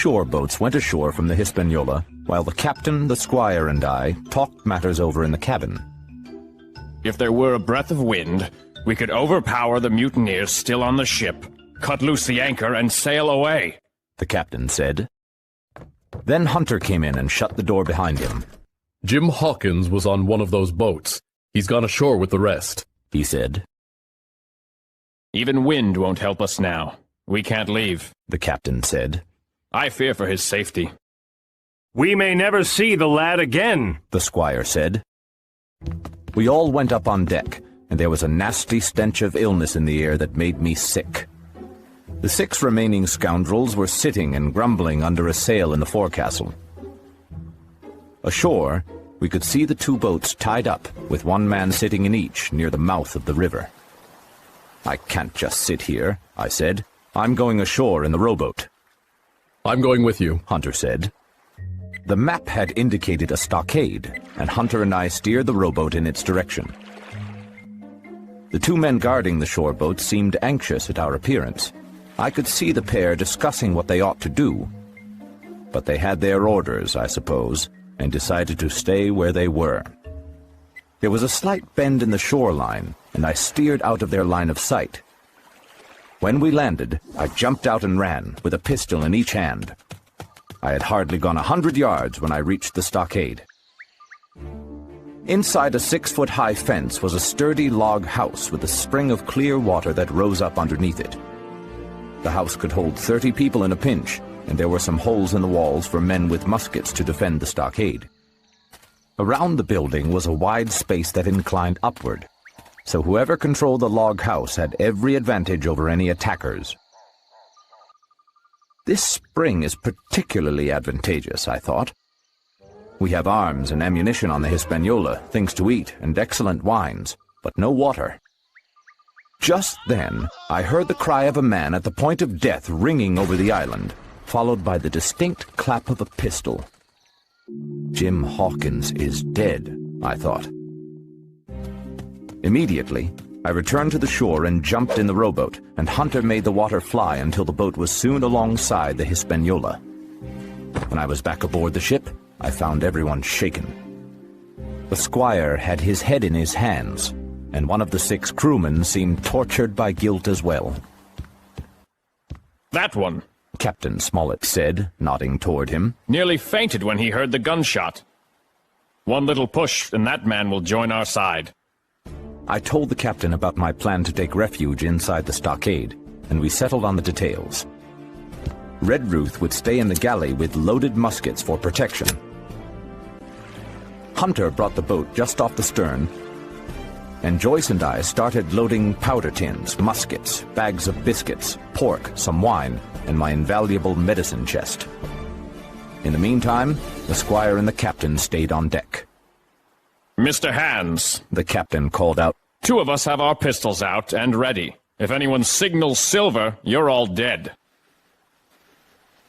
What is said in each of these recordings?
shore boats went ashore from the Hispaniola, while the captain, the squire, and I talked matters over in the cabin. If there were a breath of wind, we could overpower the mutineers still on the ship, cut loose the anchor, and sail away, the captain said. Then Hunter came in and shut the door behind him. Jim Hawkins was on one of those boats. He's gone ashore with the rest, he said. Even wind won't help us now. We can't leave, the captain said. I fear for his safety. We may never see the lad again, the squire said. We all went up on deck, and there was a nasty stench of illness in the air that made me sick. The 6 remaining scoundrels were sitting and grumbling under a sail in the forecastle. Ashore, we could see the 2 boats tied up, with one man sitting in each near the mouth of the river. I can't just sit here, I said. I'm going ashore in the rowboat. I'm going with you, Hunter said. The map had indicated a stockade, and Hunter and I steered the rowboat in its direction. The 2 men guarding the shore boat seemed anxious at our appearance. I could see the pair discussing what they ought to do. But they had their orders, I suppose, and decided to stay where they were. There was a slight bend in the shoreline, and I steered out of their line of sight. When we landed, I jumped out and ran, with a pistol in each hand. I had hardly gone 100 yards when I reached the stockade. Inside a 6-foot-high fence was a sturdy log house with a spring of clear water that rose up underneath it. The house could hold 30 people in a pinch, and there were some holes in the walls for men with muskets to defend the stockade. Around the building was a wide space that inclined upward, so whoever controlled the log house had every advantage over any attackers. This spring is particularly advantageous, I thought. We have arms and ammunition on the Hispaniola, things to eat, and excellent wines, but no water. Just then, I heard the cry of a man at the point of death ringing over the island, followed by the distinct clap of a pistol. Jim Hawkins is dead, I thought. Immediately, I returned to the shore and jumped in the rowboat, and Hunter made the water fly until the boat was soon alongside the Hispaniola. When I was back aboard the ship, I found everyone shaken. The squire had his head in his hands, and one of the 6 crewmen seemed tortured by guilt as well. That one, Captain Smollett said, nodding toward him, nearly fainted when he heard the gunshot. One little push, and that man will join our side. I told the captain about my plan to take refuge inside the stockade, and we settled on the details. Red Ruth would stay in the galley with loaded muskets for protection. Hunter brought the boat just off the stern, and Joyce and I started loading powder tins, muskets, bags of biscuits, pork, some wine, and my invaluable medicine chest. In the meantime, the squire and the captain stayed on deck. Mr. Hands, the captain called out, 2 of us have our pistols out and ready. If anyone signals silver, you're all dead.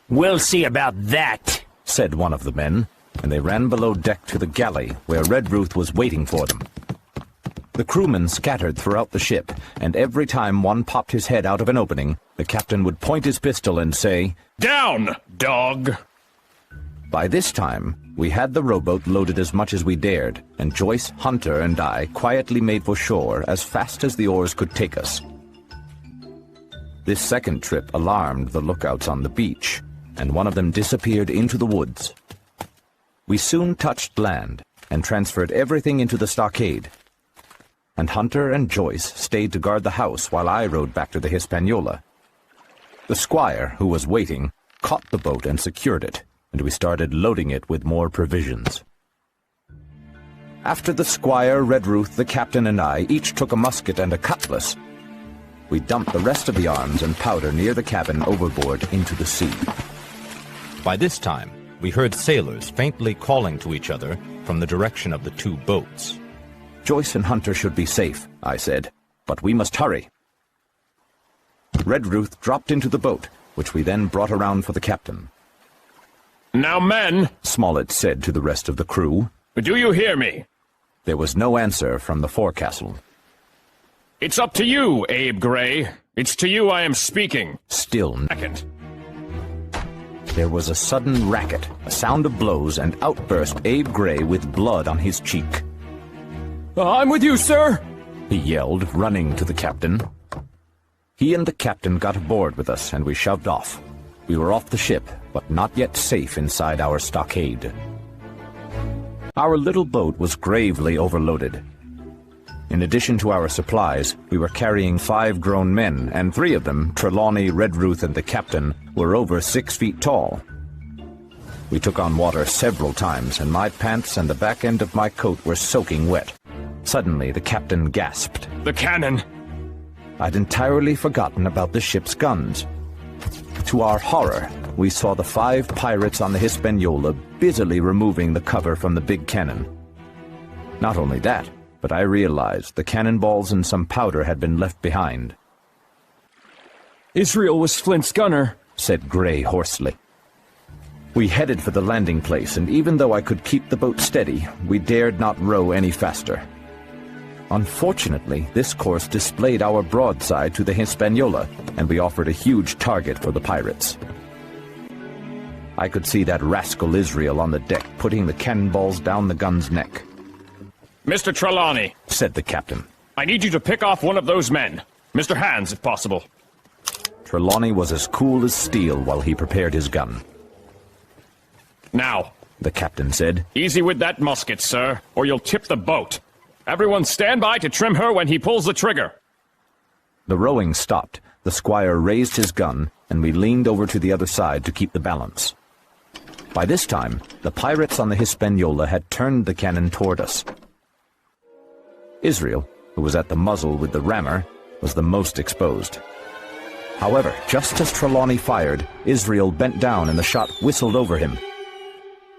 We'll see about that, said one of the men, and they ran below deck to the galley, where Red Ruth was waiting for them. The crewmen scattered throughout the ship, and every time one popped his head out of an opening, the captain would point his pistol and say, "Down, dog!" By this time, we had the rowboat loaded as much as we dared, and Joyce, Hunter, and I quietly made for shore as fast as the oars could take us. This second trip alarmed the lookouts on the beach, and one of them disappeared into the woods. We soon touched land and transferred everything into the stockade, and Hunter and Joyce stayed to guard the house while I rowed back to the Hispaniola. The squire, who was waiting, caught the boat and secured it, and we started loading it with more provisions. After the squire, Red Ruth, the captain, and I each took a musket and a cutlass, we dumped the rest of the arms and powder near the cabin overboard into the sea. By this time, we heard sailors faintly calling to each other from the direction of the 2 boats. Joyce and Hunter should be safe, I said, but we must hurry. Red Ruth dropped into the boat, which we then brought around for the captain. "Now, men," Smollett said to the rest of the crew, "do you hear me?" There was no answer from the forecastle. "It's up to you, Abe Gray. It's to you I am speaking." Still second. There was a sudden racket, a sound of blows, and out burst Abe Gray with blood on his cheek. I'm with you, sir, he yelled, running to the captain. He and the captain got aboard with us, and we shoved off. We were off the ship, but not yet safe inside our stockade. Our little boat was gravely overloaded. In addition to our supplies, we were carrying 5 grown men, and 3 of them, Trelawney, Redruth, and the captain, were over 6 feet tall. We took on water several times, and my pants and the back end of my coat were soaking wet. Suddenly, the captain gasped. The cannon! I'd entirely forgotten about the ship's guns. To our horror, we saw the 5 pirates on the Hispaniola busily removing the cover from the big cannon. Not only that, but I realized the cannonballs and some powder had been left behind. Israel was Flint's gunner, said Gray hoarsely. We headed for the landing place, and even though I could keep the boat steady, we dared not row any faster. Unfortunately, this course displayed our broadside to the Hispaniola, and we offered a huge target for the pirates. I could see that rascal Israel on the deck putting the cannonballs down the gun's neck. Mr. Trelawney, said the captain. I need you to pick off one of those men. Mr. Hands, if possible. Trelawney was as cool as steel while he prepared his gun. Now, the captain said. Easy with that musket, sir, or you'll tip the boat. Everyone stand by to trim her when he pulls the trigger. The rowing stopped, the squire raised his gun, and we leaned over to the other side to keep the balance. By this time, the pirates on the Hispaniola had turned the cannon toward us. Israel, who was at the muzzle with the rammer, was the most exposed. However, just as Trelawney fired, Israel bent down and the shot whistled over him.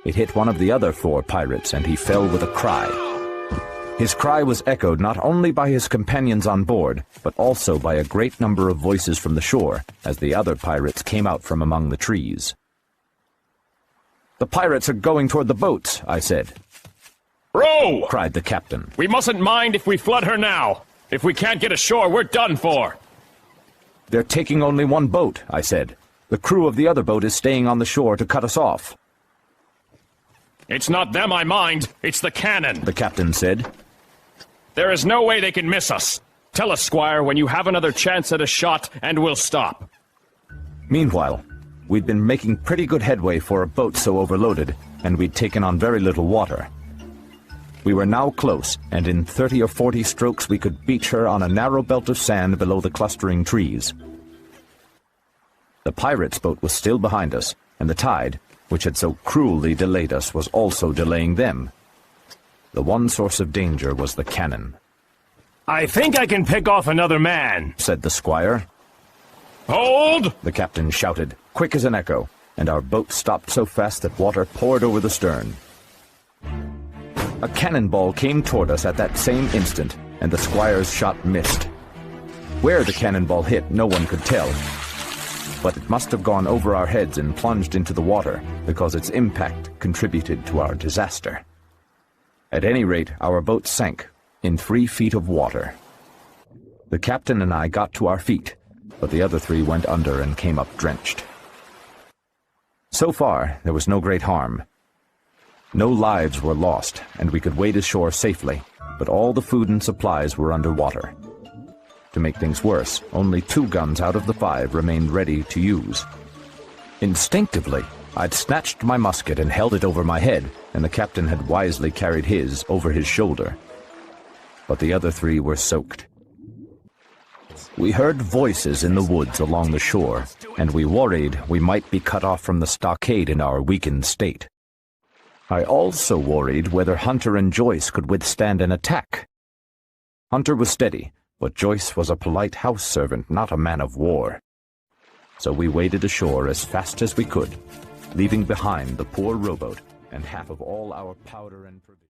It hit one of the other 4 pirates, and he fell with a cry. His cry was echoed not only by his companions on board, but also by a great number of voices from the shore, as the other pirates came out from among the trees. "The pirates are going toward the boats," I said. "Row!" cried the captain. "We mustn't mind if we flood her now. If we can't get ashore, we're done for." "They're taking only 1 boat," I said. "The crew of the other boat is staying on the shore to cut us off." "It's not them I mind, it's the cannon," the captain said. "There is no way they can miss us. Tell us, Squire, when you have another chance at a shot, and we'll stop." Meanwhile, we'd been making pretty good headway for a boat so overloaded, and we'd taken on very little water. We were now close, and in 30 or 40 strokes we could beach her on a narrow belt of sand below the clustering trees. The pirates' boat was still behind us, and the tide, which had so cruelly delayed us, was also delaying them. The one source of danger was the cannon. "I think I can pick off another man," said the squire. "Hold!" the captain shouted, quick as an echo, and our boat stopped so fast that water poured over the stern. A cannonball came toward us at that same instant, and the squire's shot missed. Where the cannonball hit, no one could tell, but it must have gone over our heads and plunged into the water, because its impact contributed to our disaster. At any rate, our boat sank in 3 feet of water. The captain and I got to our feet, but the other 3 went under and came up drenched. So far, there was no great harm. No lives were lost, and we could wade ashore safely, but all the food and supplies were under water. To make things worse, only 2 guns out of the 5 remained ready to use. Instinctively, I'd snatched my musket and held it over my head, and the captain had wisely carried his over his shoulder. But the other 3 were soaked. We heard voices in the woods along the shore, and we worried we might be cut off from the stockade in our weakened state. I also worried whether Hunter and Joyce could withstand an attack. Hunter was steady, but Joyce was a polite house servant, not a man of war. So we waded ashore as fast as we could, leaving behind the poor rowboat and half of all our powder and provisions.